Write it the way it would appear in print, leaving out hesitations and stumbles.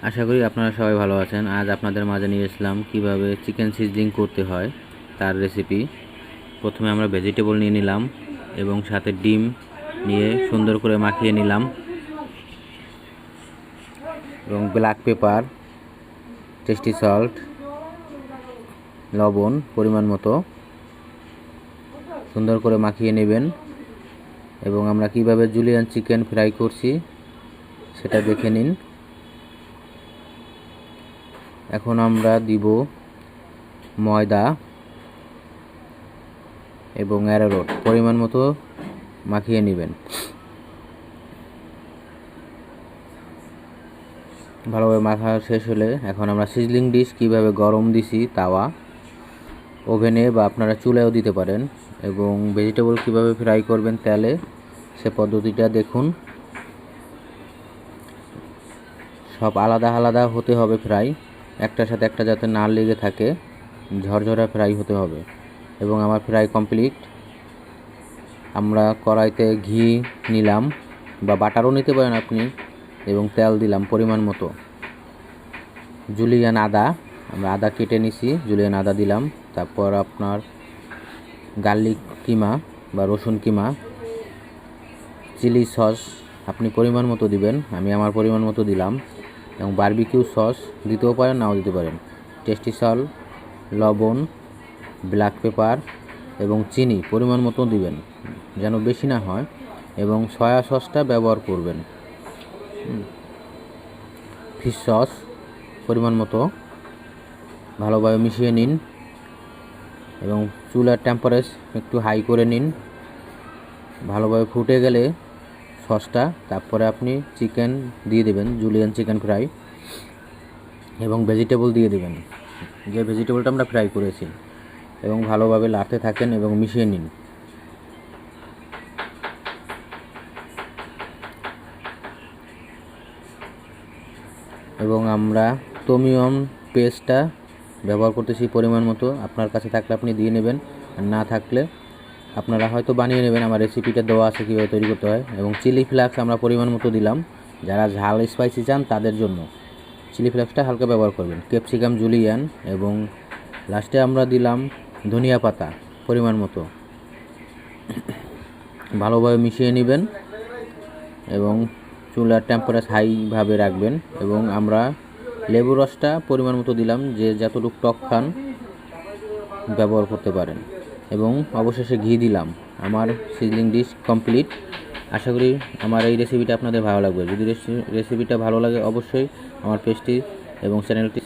আশা করি আপনারা সবাই ভালো আছেন। আজ আপনাদের মাঝে নিয়ে এসলাম কীভাবে চিকেন সিজলিং করতে হয় তার রেসিপি। প্রথমে আমরা ভেজিটেবল নিয়ে নিলাম এবং সাথে ডিম নিয়ে সুন্দর করে মাখিয়ে নিলাম এবং ব্ল্যাক পেপার, টেস্টি সল্ট, লবণ পরিমাণ মতো সুন্দর করে মাখিয়ে নেবেন। এবং আমরা কিভাবে জুলিয়ান চিকেন ফ্রাই করছি সেটা দেখে নিন। এখন আমরা দিব ময়দা এবং অ্যারারুট পরিমাণ মতো মাখিয়ে নেবেন। ভালোভাবে মাখা শেষ হলে এখন আমরা সিজলিং ডিশ কিভাবে গরম দিছি তাওয়া, ওভেনে বা আপনারা চুলায়ও দিতে পারেন, এবং ভেজিটেবল কিভাবে ফ্রাই করবেন তেলে সে পদ্ধতিটা দেখুন। সব আলাদা আলাদা হতে হবে ফ্রাই, একটার সাথে একটা যাতে না লেগে থাকে, ঝরঝরা ফ্রাই হতে হবে। এবং আমার ফ্রাই কমপ্লিট। আমরা কড়াইতে ঘি নিলাম বা বাটারও নিতে পারেন আপনি, এবং তেল দিলাম পরিমাণ মতো। জুলিয়ান আদা, আমরা আদা কেটে নিছি, জুলিয়ান আদা দিলাম। তারপর আপনার গার্লিক কিমা বা রসুন কিমা, চিলি সস আপনি পরিমাণ মতো দিবেন, আমি আমার পরিমাণ মতো দিলাম। এবং বারবিকিউ সস দিতেও পারেন, নাও দিতে পারেন। টেস্টি সল্ট, লবণ, ব্ল্যাক পেপার এবং চিনি পরিমাণ মতো দিবেন, যেন বেশি না হয়। এবং সয়া সসটা ব্যবহার করবেন। ফিশ সস পরিমাণ মতো ভালোভাবে মিশিয়ে নিন এবং চুলার টেম্পারেচার একটু হাই করে নিন। ভালোভাবে ফুটে গেলে সসটা, তারপরে আপনি চিকেন দিয়ে দেবেন, জুলিয়ান চিকেন ফ্রাই, এবং ভেজিটেবল দিয়ে দেবেন, যে ভেজিটেবলটা আমরা ফ্রাই করেছি, এবং ভালোভাবে নাড়তে থাকেন এবং মিশিয়ে নিন। এবং আমরা টমিয়ম পেস্টটা ব্যবহার করতেছি পরিমাণ মতো, আপনার কাছে থাকলে আপনি দিয়ে নেবেন, আর না থাকলে আপনারা হয়তো বানিয়ে নেবেন। আমার রেসিপিটা দেওয়া আছে কীভাবে তৈরি করতে হয়। এবং চিলি ফ্লেক্স আমরা পরিমাণ মতো দিলাম, যারা ঝাল স্পাইসি চান তাদের জন্য চিলি ফ্লেক্সটা হালকা ব্যবহার করবেন। ক্যাপসিকাম জুলিয়ান, এবং লাস্টে আমরা দিলাম ধনিয়া পাতা পরিমাণ মতো। ভালোভাবে মিশিয়ে নেবেন এবং চুলার টেম্পারেচার হাইভাবে রাখবেন। এবং আমরা লেবু রসটা পরিমাণ মতো দিলাম, যে যতটুকু টক খান ব্যবহার করতে পারেন। এবং অবশেষে ঘি দিলাম। আমার সিজলিং ডিশ কমপ্লিট। আশা করি আমার এই রেসিপিটা আপনাদের ভালো লাগবে। যদি রেসিপিটা ভালো লাগে অবশ্যই আমার পেজটি এবং চ্যানেলটি